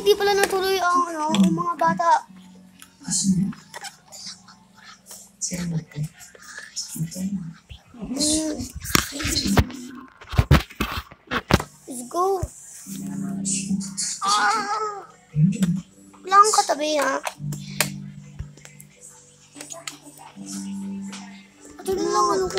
hindi pala natuloy ang mga bata. Let's go. Wala kang katabi, ha? Ito na lang ano ko.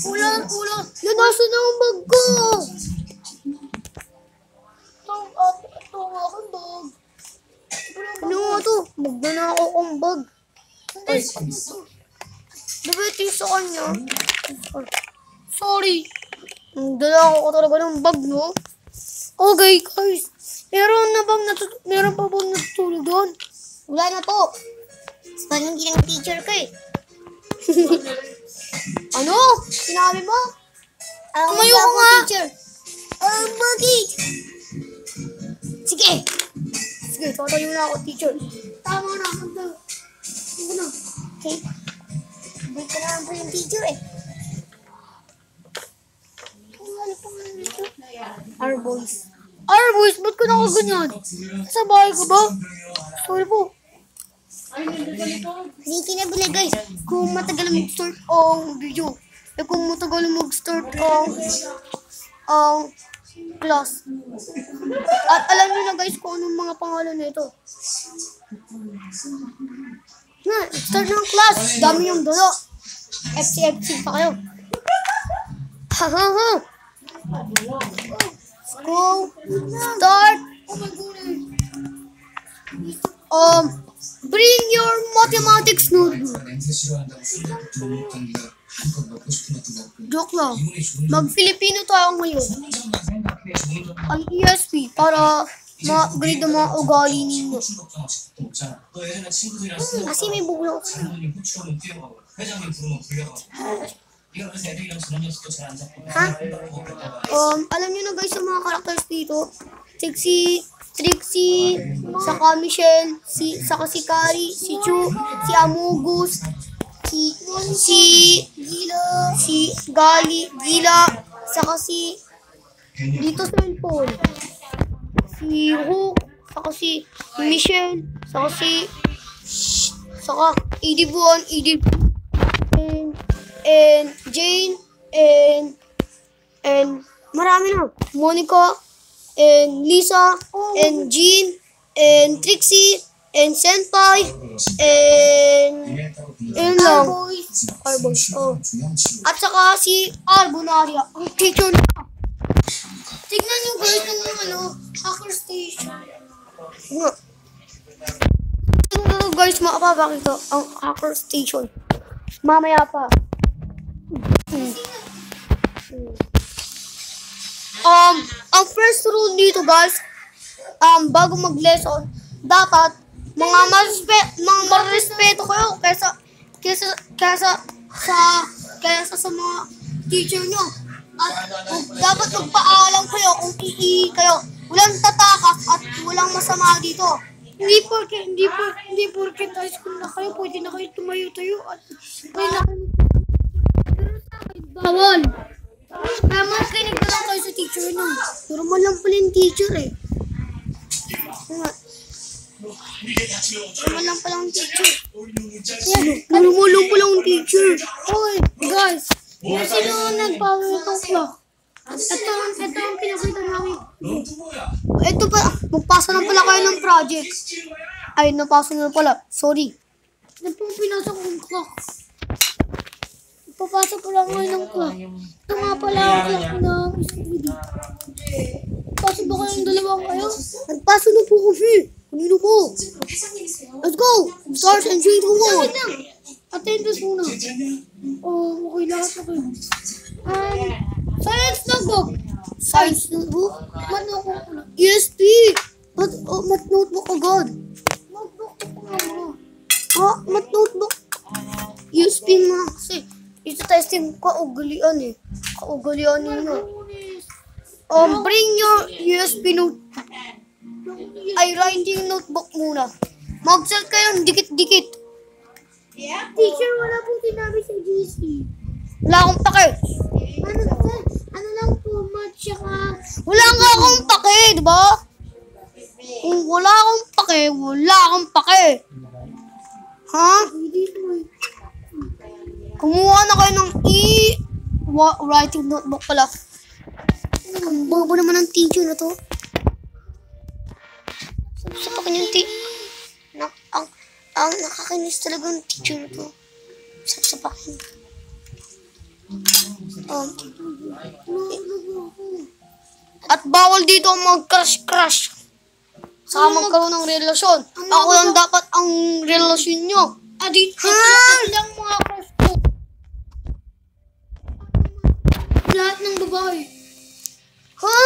Ulan. Yan, nasa na ang bag ko. Ito ang aking bag. Ano nga to? Magda na ako kong bag. Ay, diba ito yung sa kanya? Sorry. Magdala ako talaga ng bag, no? Okay, guys. Meron pa bang natutulog doon? Wala na po. Parang hindi ng teacher ko eh. Ano? Sinabi mo? Tumayo ko nga. Teacher. Bakit? Sige, tatayo na ako, teacher. Tama na, hanggang. Okay. Break ka naman po yung teacher eh. Ano pa nga nito? Our boys, ba't ka nakaganyan? Sa bahay ko ba? Sorry po. Hindi kinabili guys. Kung matagal mag-start ang video. Kung matagal mag-start ang class. At alam nyo na guys kung anong mga pangalan nito. Start ng class. Dami yung dalo. FC pa kayo. Go. Start. Bring your mathematics notebook. Joke lang. Mag-Filipino tayo ngayon. Ang ESP para ma-grade ang mga ugali ninyo. Kasi may buglo. Ha? Alam nyo na guys yung mga characters dito. Trixie, saka Michelle, saka si Kari, si Chu, si Amogus, si Gila, saka si dito sa cellphone, si Hook, saka si Michelle, saka Edibon, and Jane, and marami na. Monica, and Lisa, and Jean, and Trixie, and Senpai, and lang. Arboys. At saka si Arbonaria, ang teacher na. Tignan nyo guys yung hacker station. Guys, makapapakita ang hacker station. Mamaya pa. Ang first rule dito guys, bago mag-lesson, dapat mga marespeto kayo kaysa sa mga teacher nyo. At dapat magpaalam kayo kung kayo. Walang tatakas at walang masama dito. Hindi porke high school na kayo, pwede na kayo tumayo-tayo at pwede na kayo. Pero sa akin, bawal. Kaya makinig na lang kayo sa teacher nyo. Normal lang pala yung teacher eh. Normal lang pala yung teacher. Normal lang pala yung teacher. Okay, guys. Sino nagbawa itong clock? Ito ang pinakita namin. Ito pa, magpasa na pala kayo ng project. Ay, napasa na pala. Sorry. Ito pong pinasa kong clock. Papasok ko lang ngayon ng clock. Ito nga pala ang clock ng SPD. Pasok ba kayong dalawang kayo? Nagpasok na po kasi. Kanino po? Let's go! Start and 3, 2, 1. Attendance muna. Okay, lahat na kayo. Science notebook. Science notebook? Mat notebook ko na. ESP! Mat notebook agad. Notebook ko na. Mat notebook. ESP nga kasi. Ito testing kaugalian eh. Kaugalian ninyo. Bring your USB notebook. Ay, writing notebook muna. Mag-set kayong dikit-dikit. Teacher, wala pong sinabi sa GC. Wala akong pake. Ano lang po, math, tsaka... Wala nga akong pake, di ba? Kung wala akong pake, wala akong pake. Ha? Hindi po eh. Kumuha na kayo ng writing notebook pala. Ang bobo naman ng teacher na to. Sapakin yung ang nakakainis talaga ng teacher na to. Sapakin. At bawal dito mag-crush-crush. Saka magkaroon ng relasyon. Ako lang dapat ang relasyon nyo. Ito lang mga crush ko. Lahat ng babae. Ha?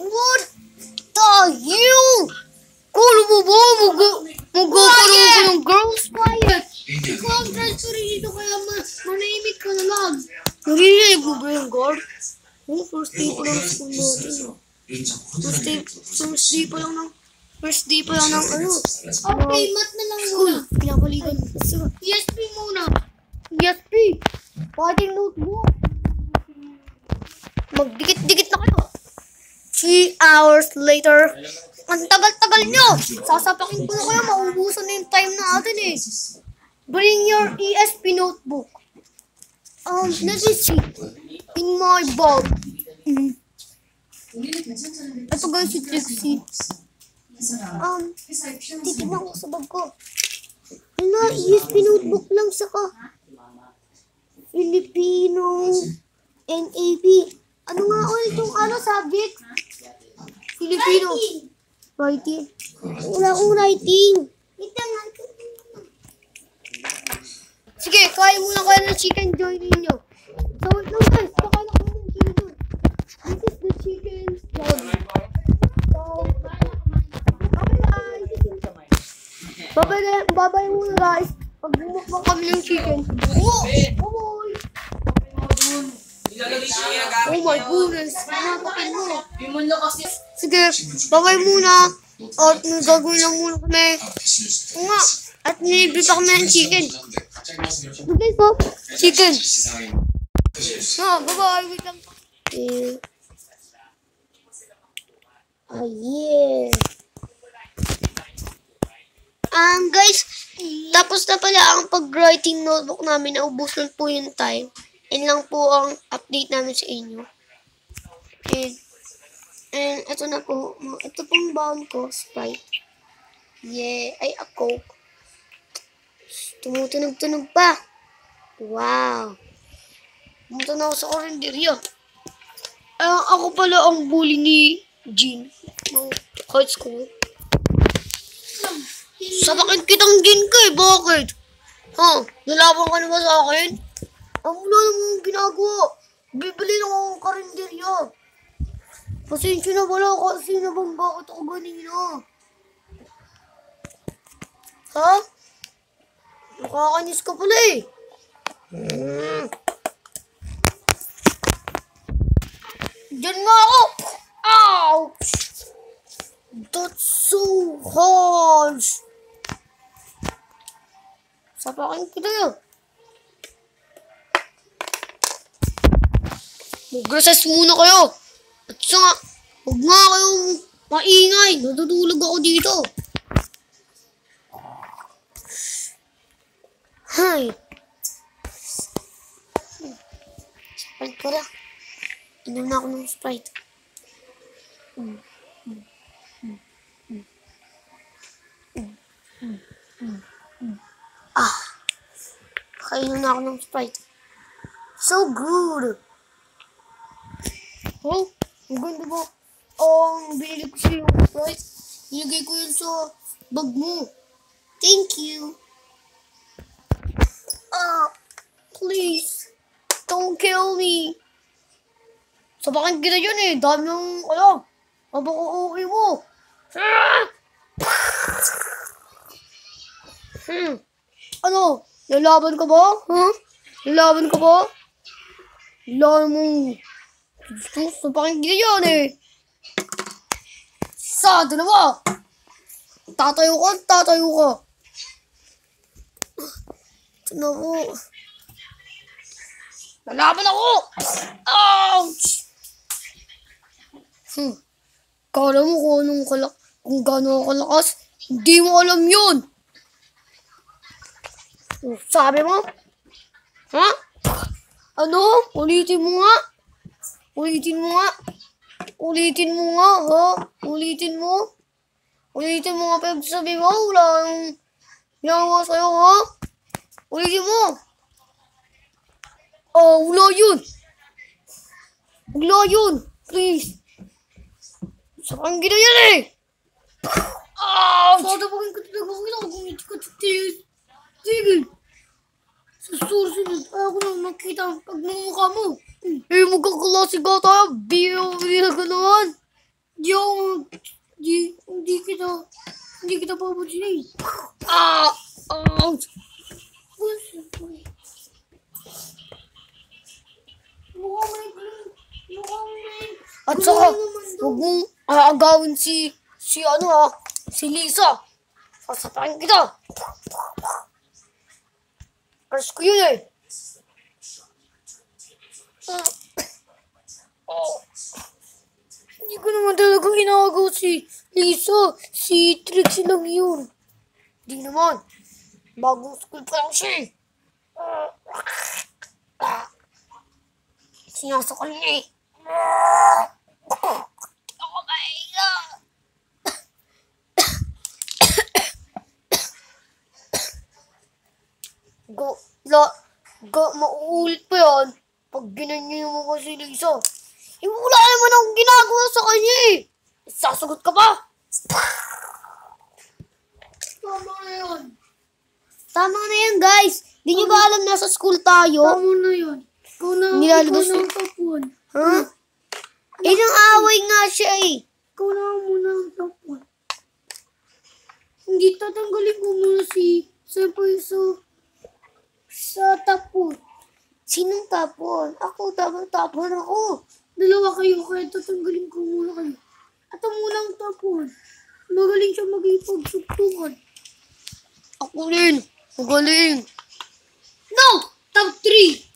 What the hell? Kulo mo ba? Magkakaroon ko ng girls? Quiet! Ikaw ang transfer dito kaya manahimik ka na lang. Narinig mo ba yung guard? First day pa lang ng school natin. First day pa lang ng ano? Okay, math na lang muna. Pinapaligan. ESP muna. Yes, P. Writing notebook. Magdikit-dikit na kayo. 3 hours later. Ang tagal-tagal nyo. Sasapakin ko na kayo. Maubusan na yung time natin eh. Bring your ESP notebook. Let me see. In my bag. Ito guys, si Trixie. Titignan ko sa bag ko. Wala, ESP notebook lang saka. Filipino. NAP. Ano nga ulit itong subject? Filipino. Writing. Wala akong writing. Sige, kain muna kayo ng chicken joy ninyo. So, wait lang guys. Kakain ako ng chicken. This is the chicken joy. So, bye-bye muna guys. Pag bumukbang kami ng chicken. Oh! Boy! Oh my goodness. Napakin mo. Sige, bye-bye muna. At gagawin lang muna kami. Oo nga. At nilibre pa kami ng chicken. Okay po. Chicken. Bye-bye. Wait lang. Yeah. Guys, tapos na pala ang pag-writing notebook namin. Naubusan po yung time. Yan lang po ang update namin sa inyo. And ito na po. Ito pong baon ko, Sprite. Yeah. Ay, a Coke. Tumutunog-tunog pa. Wow. Pumunta na ako sa karinderya. Ako pala ang bully ni Jean. No, high school. Sabakin kitang Jean ka eh. Bakit? Nalaban ka na ba sa akin? Ang wala namang ginagawa. Bibili lang akong karinderya. Pasensya na wala kasi nabangga ako ganina. Ha? Nakakainis ka pala eh. Diyan nga ako. Ouch! That's so harsh. Sapakin kita yun. Mag-recess muna kayo. At saka, huwag nga kayong maingay. Natutulog ako dito. Hay. Sprite ko na. Inom na ako ng Sprite. Kainom na ako ng Sprite. So good. Oh, ang ganda ba? Binili ko siya yung Sprite. Nilagay ko yun sa bag mo. Thank you. Please. Don't kill me. Sabakin kita yun eh. Dami ng, mabaka-okay mo. Ano? Lalaban ka ba? Lalaban ka ba? Lalaban mo. Sabakin kita yun eh. Sado na ba? Tatayo ka. Ito na po. Lalaban ako! Ouch! Kala mo kung gano'n ako kalakas, hindi mo alam yun. Sabi mo? Ha? Ano? Ulitin mo nga. Ulitin mo nga. Ulitin mo nga, ha? Ulitin mo. Ulitin mo nga pagsabi mo. Wala yung ginawa sa'yo, ha? Ulitin mo. Oh, wala yun. Wala yun. Please. Saan gina yan eh? Ouch! Sadabagin ko talaga kita kung hindi ka titigil. Tigil. Sa susunod, ayaw ko na makita ang pagmumukha mo. Eh, magkaklase ka tayo. Biyo ka naman. Hindi kita papansinin. Ouch! At saka, huwag mong aagawin si Lisa. Sasapain kita. Crush ko yun eh. Hindi ko naman talaga ginagawa si Lisa. Si Trixie lang yun. Hindi naman. Bagong school pa lang siya eh. Sinasakal niya eh. Ako maiga. Mauulit pa yan pag ginanyan mo kasi Lisa. Eh, wala naman akong ginagawa sa kanya eh. Sasagot ka pa? Tama na yan. Tama na yan, guys. Di nyo ba alam nasa school tayo? Tama na yun. Ikaw na ang tapon. Ha? Eh, nang away nga siya eh. Ikaw na muna ang tapon. Hindi tatanggalin ko muna si Senpai sa tapon. Sinong tapon? Ako, tapon ako. Dalawa kayo, kaya tatanggalin ko muna kayo. At ang muna ang tapon. Magaling siya mag-ipagsugtungan. Ako rin. Magaling. No! Top 3!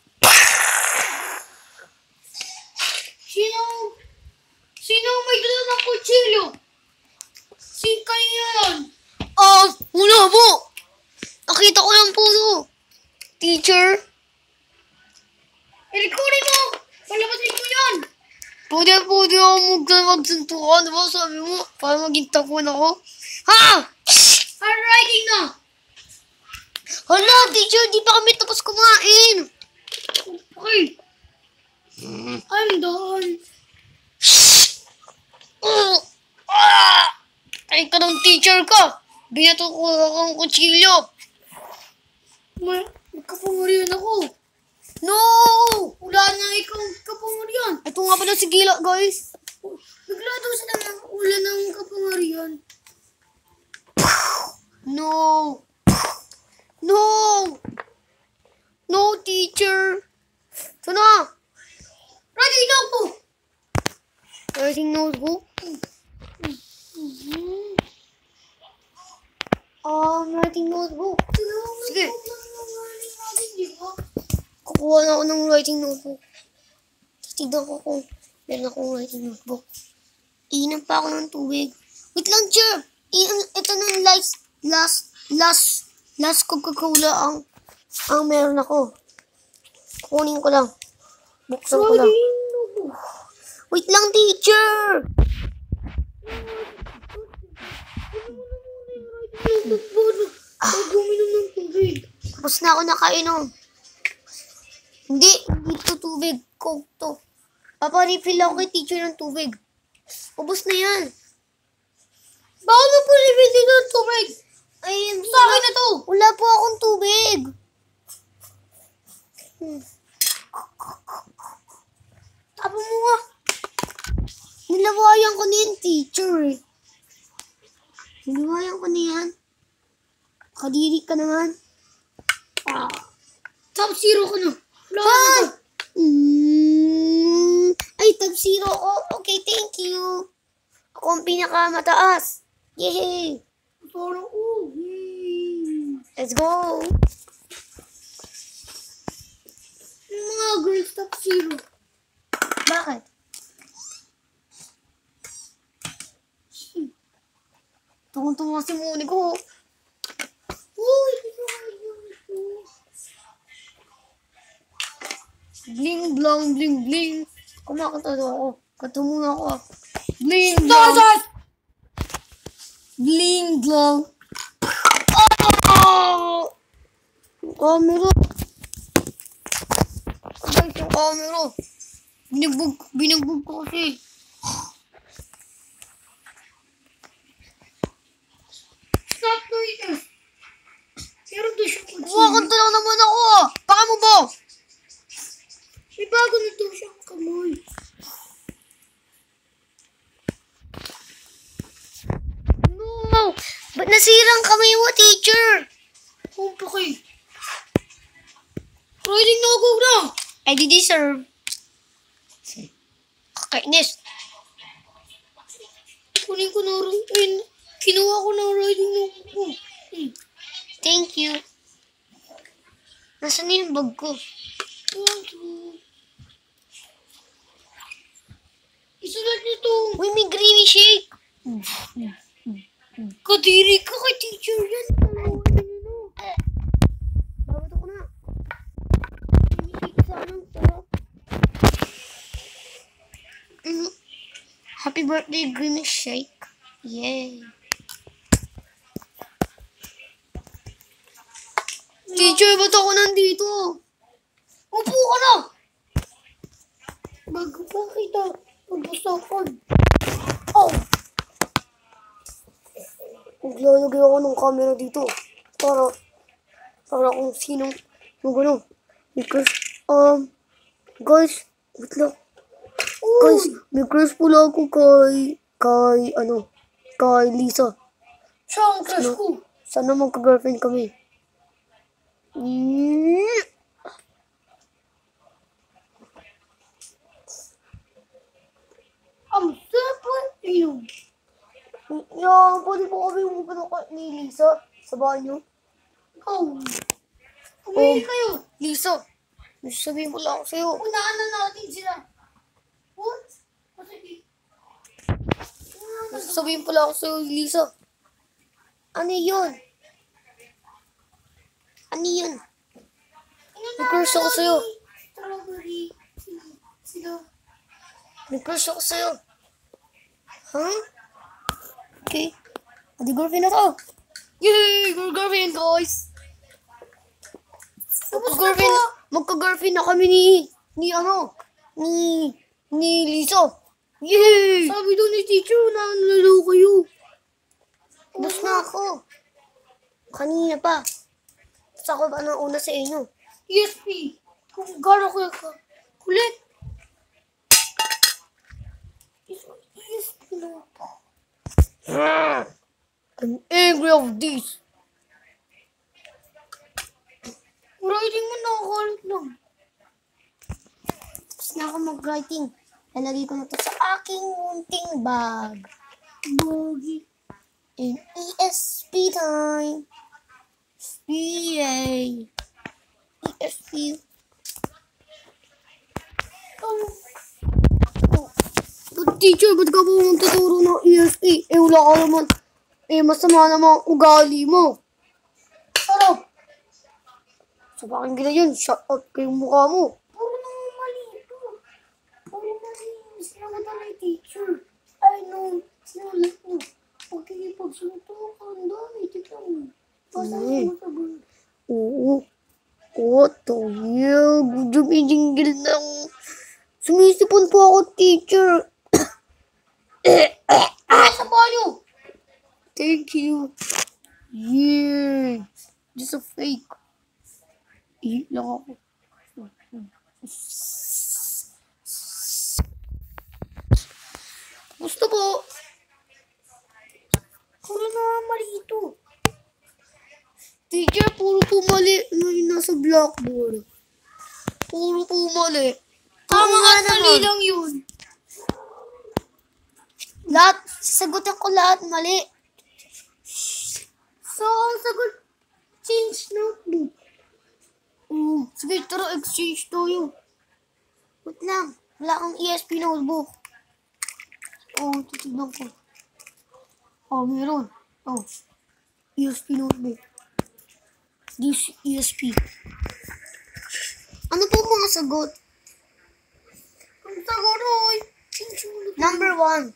Sino may dala ng kutsilyo? Si kanina yun. Wala po. Nakita ko lang po to. Teacher. Recording mo! Palabasin mo yan! Pwede ako magsuntukan. Diba sabi mo? Para maging takuan ako. Ha? Handwriting na! Hala, teacher. Di pa kami tapos kumain. Okay. I'm done. Ay ka ng teacher ka. Binato ko akong kutsilyo. May kapangyarihan ako. No! Wala na ikaw kapangyarihan. Ito nga pala si Gila, guys. Bigla daw sila ng wala ng kapangyarihan. No! No! No, teacher. Sana? Writing notebook! Writing notebook? Writing notebook. Sige. Kukuha na ako ng writing notebook. Tignan ko kung meron akong writing notebook. Iinom pa ako ng tubig. Wait lang, Jer. Ito na last Coca-Cola ang meron ako. Kunin ko lang. Buksan ko lang. Wait lang, teacher. Guminom ng tubig. Tapos na ako nakainom. Hindi ito tubig. Coke to. Paparefill ako kay teacher ng tubig. Ubus na yan. Bakit mo po refill dito ng tubig? Ay, Sa akin na to. wala po akong tubig. Tapo mo nga. Nilawayan ko na yan, teacher. Nilawayan ko na yan. Kadiri ka naman. Top 0 ka na. Hi! Ay, top 0 ko. Okay, thank you. Ako ang pinakamataas. Yay! Parang, Let's go. stop zero. Bakit? Tungo-tungo si Muni ko. Uy, dito kayo ito. Bling, blong, bling, bling. Kumakanta daw ako. Kanta muna ako. Bling, blong. Bling, blong. Oh! Yung camera. Guys, yung camera. Binagbog ko kasi. Stop noises. Meron doon siyang kutsilyo. Kumakanta lang naman ako. Baka mo ba? May bago na doon siyang kamay. No! Ba't nasirang kamay mo, teacher? Kumpa kayo. Riding na ako na. I did deserve. Kakainis. Kunin ko na rin. Kinuha ko na riding na ako. Thank you. Nasaan yung bag ko? Thank you. Isulat nito. Uy, may creamy shake. Kadiri ka kay teacher yan. Bakit ako na? Creamy shake sana. Sarap. Happy birthday, creamy shake. Yay. Teacher, ba't ako nandito? Upo ka na. Bago pa kita. Pag-usapan. Oh! Naglalagay ako ng camera dito. Para kung sinong ano. Because, guys, wait lang. Guys, may crush pala ako kay Lisa. Siya ang crush ko. Sana magka-girlfriend kami. Ang sarap yun. Yeah, pwede po kami pupunta ni Lisa sa bahay niyo. Oh. Pumili kayo. Lisa, may sabihin mo lang ako sa'yo. Unahan na natin sila. What? Sige. Sabihin pala ako sa'yo, Lisa. Ano yun? Ano yun? May crush ako sa'yo. Strawberry. Sila. May crush ako sa'yo. Huh? Okay. Adi girlfriend na to. Yay! Girlfriend, guys! Magka-girlfriend na kami ni Lisa. Yay! Sabi doon ni teacher, nalalo kayo. Tapos na ako. Kanina pa. Tapos ako ba nang una sa inyo? ESP. Kung gano'n kayo ka. Kulit. ESP na pa. I'm angry of this. Writing mo nakakalit lang. Tapos na ako mag-writing. Lalagay ko na to sa aking munting bag. Bogi. In ESP time. SPA. ESP. Teacher, ba't ka po magtuturo ng ESP? Wala ka naman. Masama naman ang ugali mo. Sarap. Sa bakit gila yun? Shut up kayong mukha mo. Puro nang mali ito. Puro mali yung sinagata ng teacher. Ay, no. Sinulat mo. Pagkikipagsunto ka, ang dami. Tignan mo. Basta mo sa ba? Oo. What the hell? Good job, jingle ng... Sumisipon po ako, teacher. Sa banyo. Thank you. Yeah. Just a fake. Ihit lang ako. Gusto po. Puro na mali ito. Teacher, puro po mali. May nasa blackboard. Puro po mali. Tama at mali lang yun. Lahat, sasagutin ko lahat mali. So, ang sagot, change notebook. Sige, tara, exchange tayo. Wait lang. Wala kang ESP notebook. Oh, titignan ko. Oh, meron. Oh. ESP notebook. This ESP. Ano po mga sagot? Ang sagot, oy. Number 1.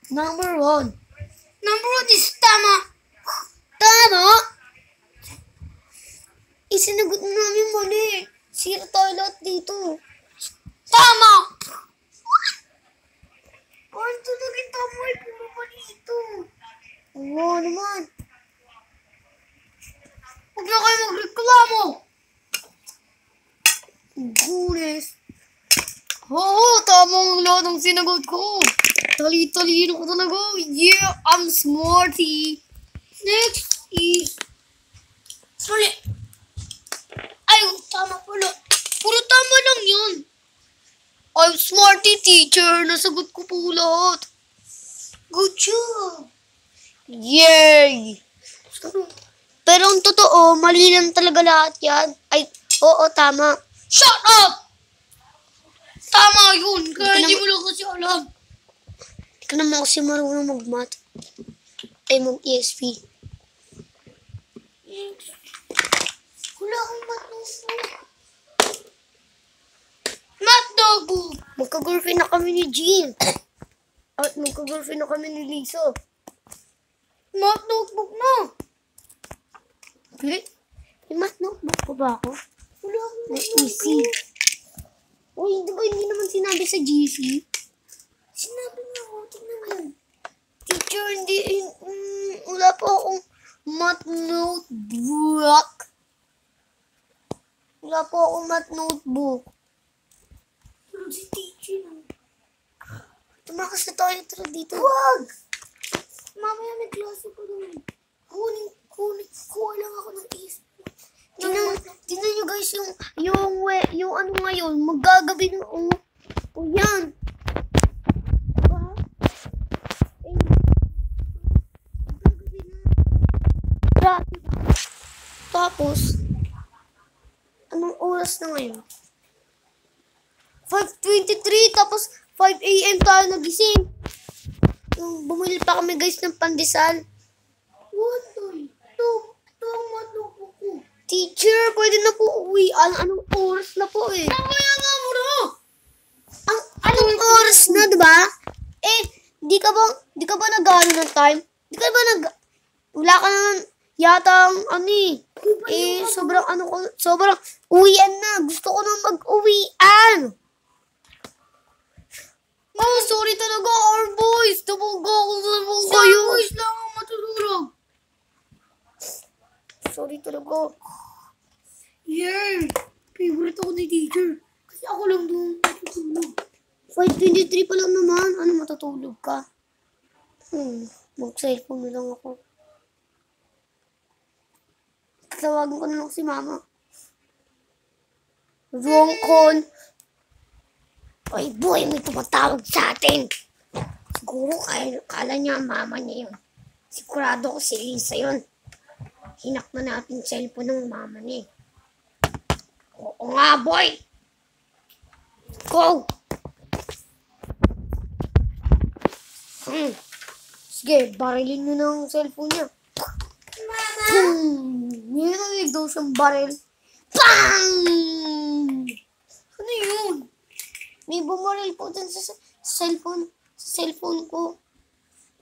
Number 1. Number 1 is tama. Tama! Isinagot namin mali. Sira tayo lahat dito. Tama! Parang tunagin tama ay puro mali ito. Oo naman. Huwag na kayo magreklamo. Gules. Oo, tama ang lahat ng sinagot ko. Tali-talino ko talaga. Yeah, I'm smarty. Next is... Mali. Ay, tama pala. Puro tama lang yun. I'm smarty, teacher. Nasagot ko po lahat. Good job. Yay! Pero ang totoo, mali lang talaga lahat yan. Ay, oo, tama. Shut up! Tama yun. Kaya Hindi hindi mo lang kasi alam. Hindi ka naman kasi marunong mag-math. Ay, mag-ESP. Wala akong matulog. Math notebook. Magka-girlfriend na kami ni Jean. At magka-girlfriend na kami ni Lisa. Math notebook na. Okay? May math notebook ko ba ako? Wala akong Na math easy. Uy, di ba hindi naman sinabi sa GC? Sinabi niya ako. Tignan mo yun. Teacher, hindi, wala po akong math notebook. Wala po akong math notebook. Pero si teacher. Tumakas na tayo, tara dito. Wag! Mamaya may klase ko doon. Kuha lang ako ng is. Tingnan nyo guys, yung ano ngayon, magagabi na, o yan. Diba? Eh, magagabi na. Grabe ba? Tapos, anong oras na ngayon? 5:23, tapos 5 AM tayo nagising. Bumili pa kami guys ng pandesal. What the? Ito ang math notebook ko. Teacher, pwede na po uwi. Anong oras na po eh? Mamaya nga mo na. Anong oras na, diba? Eh, di ka ba nag-ano ng time? Di ka ba wala ka na yata ang sobrang uwian na. Gusto ko na mag-uwian. Oh, sorry talaga, our boys. Tabaga ako sa mga kayo. Boys lang ang matutulog. Sorry talaga. Yeah. Favorite ako ni teacher. Kasi ako lang doon matutulog. 5:23 pa lang naman. Ano, matutulog ka? Mag-cellphone na lang ako. Tawagan ko na lang si mama. Wrong call. Oy boy, may tumatawag sa atin. Siguro kala niya mama niya yun. Sigurado ko si Lisa yun. Hinak na natin cellphone ng mama niya. Oo nga boy. Go. Sige, barilin mo ng cellphone niya. Mama! May narinig daw siyang baril. Bang! Ano yun? May bumaril po dun sa cellphone ko.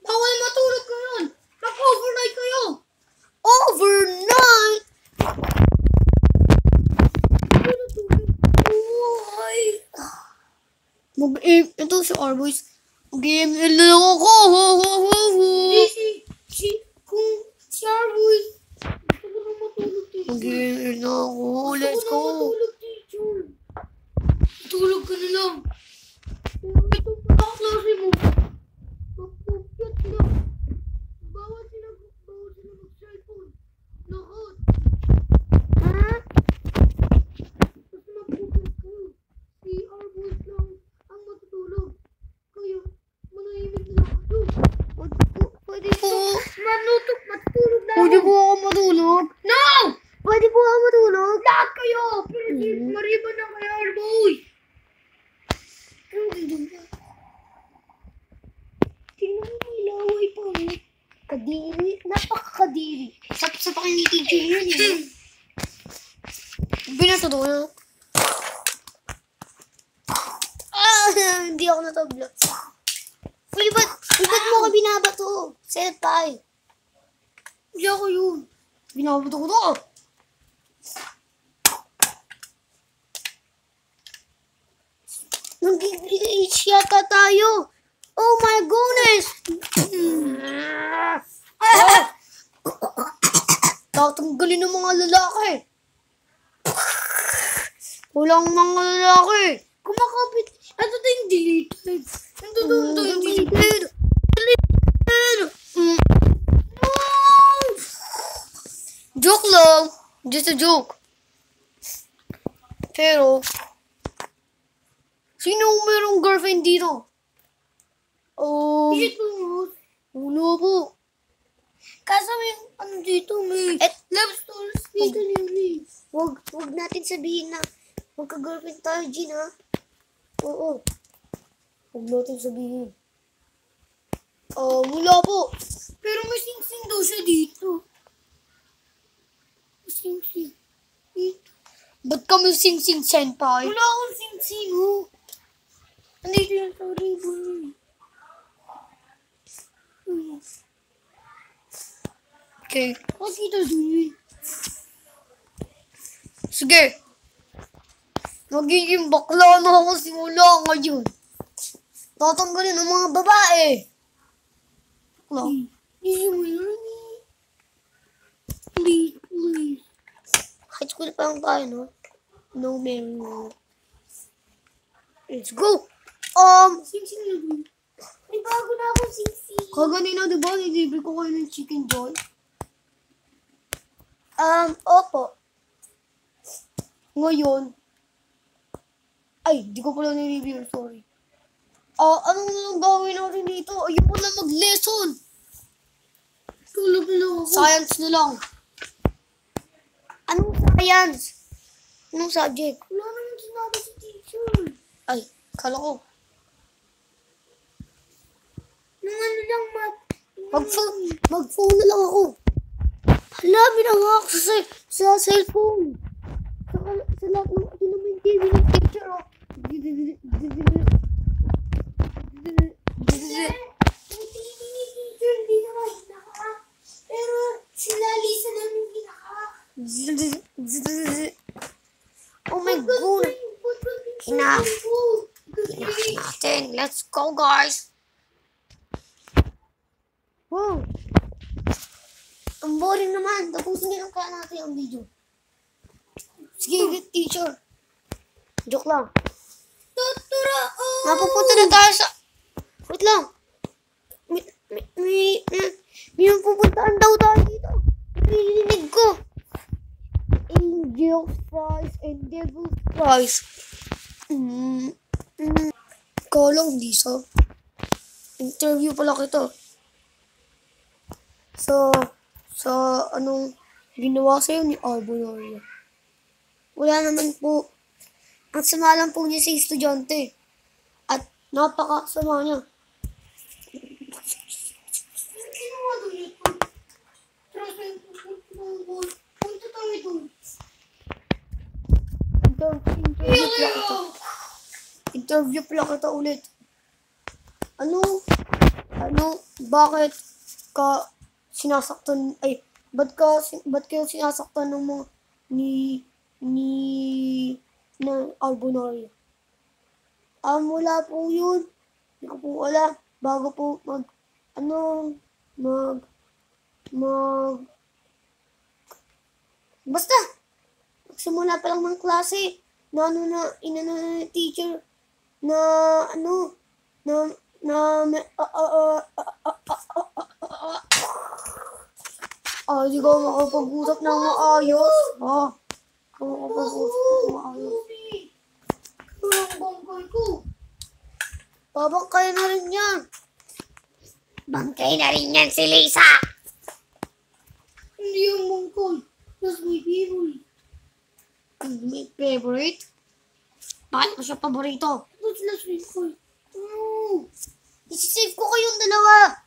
Bawal matulog ko yun. Mag-overnight kayo. Overnight! Ay. Mag-aim. Ito si Arboys. Mag-aim na lang ako. Kung si Arboy, gusto ko na matulog, teacher. Mag-aim na ako. Let's Gusto ko na go. matulog, teacher. Matulog ka na lang. Ito pa ang klase mo. Magpupyat na. Bawal sila mag-cellphone. Lahat. Ha? Tapos magpupyat kayo. Si Arboy lang ang matutulog. Kayo, manahimik na lang kayo. Pwede po. Matutulog na Pwede po ako matulog. No! Pwede po ako matulog. No! sa doon. Hindi ako natabla. Uy, ba't mo ka binabato? Senpai. Hindi ako yun. Binabato ko to. Nag-glitch yata tayo. Oh my goodness! Tatanggalin ng mga lalaki. Walang mga lalaki. Kumakapit. Ito to yung deleted. Ito to yung deleted. Deleted. No! Joke lang. Just a joke. Pero, sino mayroong girlfriend dito? Wala po. Kaso may ano dito, may love stories dito nila. Wag natin sabihin na magka-girlfriend tayo, Jean, ha? Oo. Wag natin sabihin. Wala po. Pero may sing-sing daw siya dito. Sing-sing. Dito. Ba't kami sing-sing, senpai? Wala akong sing-sing, oh. Nandito yung sa ribbon niya. Okay. Makita doon. Sige. Magiging bakla na ako simula ngayon. Tatanggalin ng mga babae. Bakla. Hindi mo yun. Please, please. High school pa lang tayo, no? No, Mary. Let's go. Sing-sing na doon. May bago na akong sing-sing. Kaganina, diba? Nilibre ko kayo ng chicken joy. Opo. Ngayon, ay, di ko pala nilibigay, sorry. Anong nang gawin natin dito? Ayoko na mag-lesson. Tulog na lang ako. Science na lang. Anong science? Anong subject? Wala naman sinabi si teacher. Ay, kala ko. Nung ano lang, mag-phone na lang ako. Hala, binangak sa cellphone. Sa lahat ng naman TV ng teacher, oh. Yung TV ni teacher, hindi naman hinaka. Pero sila Lisa namin hinaka. Oh my God. Enough. Enough natin. Let's go, guys. Wow. Ang boring naman. Tapusin niyo lang kaya natin ang video. Sige, teacher. Joke lang. Tutura, oh! Mapupunta na tayo sa... Wait lang. May pupuntaan daw tayo dito. Narinig ko. Angel fries and devil fries. Ikaw lang, Lisa. Interview pala kita. Sa anong ginawa sa'yo ni Arbonaria. Wala naman po. Ang sama lang po niya sa estudyante. At napakasama niya. Ginawa doon ito? Punta tayo doon. Interview pala kita ulit. Bakit ka sinasaktan, ba't kayo sinasaktan ng mga ng Arbonaria? Wala po yun. Hindi ko po wala. Bago po basta, magsimula pa lang ng klase, inano na teacher, hindi ko makapag-usap ng maayos. Babangkay na rin yan. Bangkay na rin yan si Lisa. Hindi yung bangkay. That's my favorite. My favorite? Bakit ko siya paborito? That's my favorite. No. Isisave ko kayong dalawa.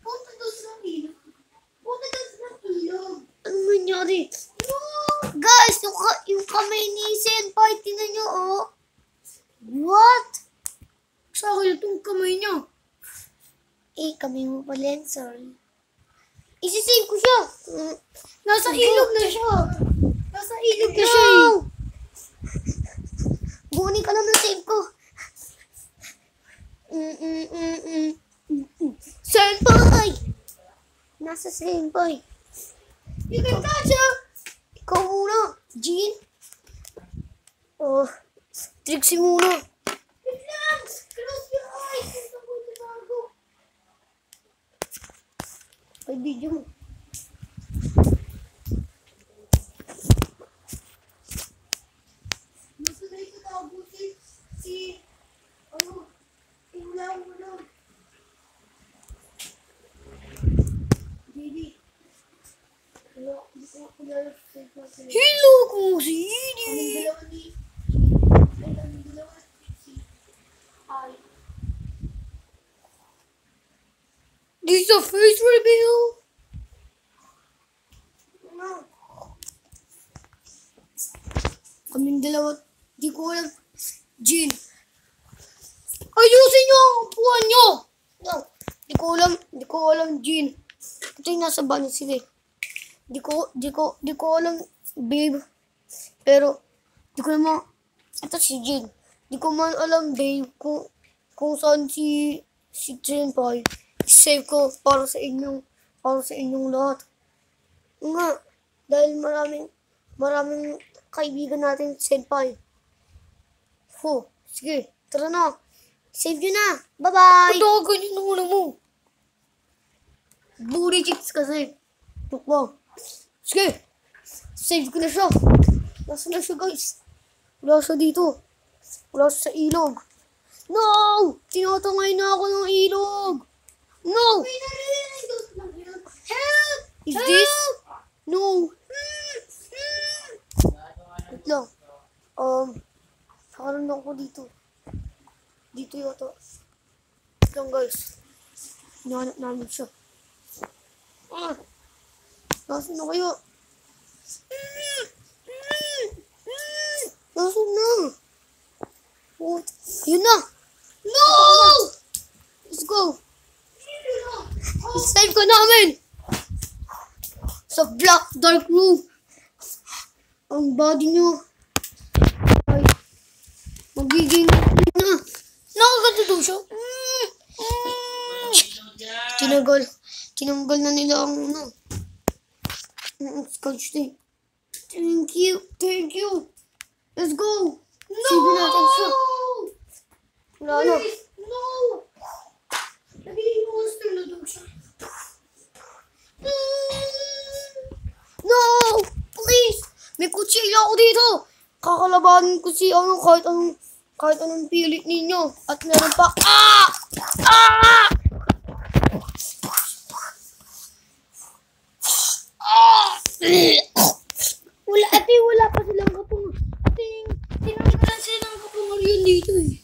Punta daw sa ilog. Anong nangyari? No! yung kamay ni Senpai, tinan nyo, oh. What? Sa akin itong kamay niya. Eh, kamay mo pala yan, sorry. Isisave ko siya. Nasa ilog na siya. Nasa ilog na No! siya eh. Bunin ka lang ng save ko. Senpai! Nasa Senpai. You can catch her. Ikaw muna, Jean. Oh, Trixie muna. Wait lang. Close your eyes. Ito po ito bago. Ay, video mo. Nasa na ito tago si ano? Wala. Didi. Wala, hindi ko kilala sa sa'yo. Hello ko si Kaming Edie. dalawa ni... Kaming dalawa si... Ay. This is the first reveal. Ano? Kaming dalawa, di ko alam. Jean. Ayusin niyo ang upuan niyo. No, di ko alam, Jean. Ito yung nasa banyo sila eh. Di ko alam, babe. Pero, di ko naman, ito si Jean. Di ko man alam, babe, kung saan si Senpai. Save ko para sa inyong lahat. Nga, dahil maraming kaibigan natin, Senpai. Sige, tara na. Save yun na. Bye-bye! Patawagan yun ng mo. Booty chicks kasi. Tukbo. Sige. Save ko na siya. Nasaan na siya, guys? Wala siya dito. Wala siya sa ilog. No! Tinatangay na ako ng ilog. No! May narinig lang yun. Help! Is this? No. Wait lang. Sakalan lang ako dito. Dito yata. Wait lang, guys. Hinahanap namin siya. Nasaan na kayo? Nasaan na? Oh, yun na! No! Let's go! Save ka namin! Sa black dark room. Ang body nyo ay magiging na. Nakaganda daw siya. Tinanggal na nila ang scotch tape. Thank you. Let's go. No! Save natin siya. Wala na. Please, no! Nagiging monster na daw siya. No! Please! May kutsilyo ako dito! Kakalabanin ko si kahit anong pilit ninyo. At meron pa, wala pa silang kapung. Tinanggalan silang kapungan dito eh.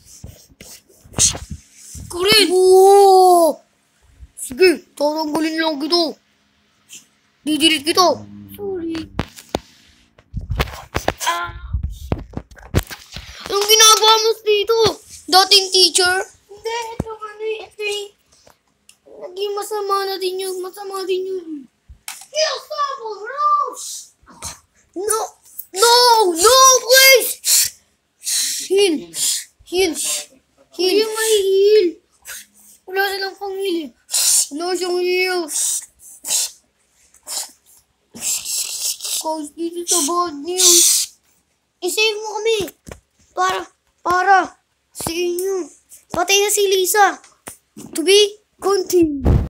Kurin! Oo! Sige, tatanggalin lang kita. Didilit kita. Sorry. Anong ginagawa mo dito? Dating teacher? Hindi, ito yung Naging masama din yun. Kill Stubble, Rose! No, please! Heal. Hindi may heal. Wala silang pang heal. Wala siyang heal. Cause dito sa bad news. I-save mo kami. Para sa inyo. Patay na si Lisa. To be continued.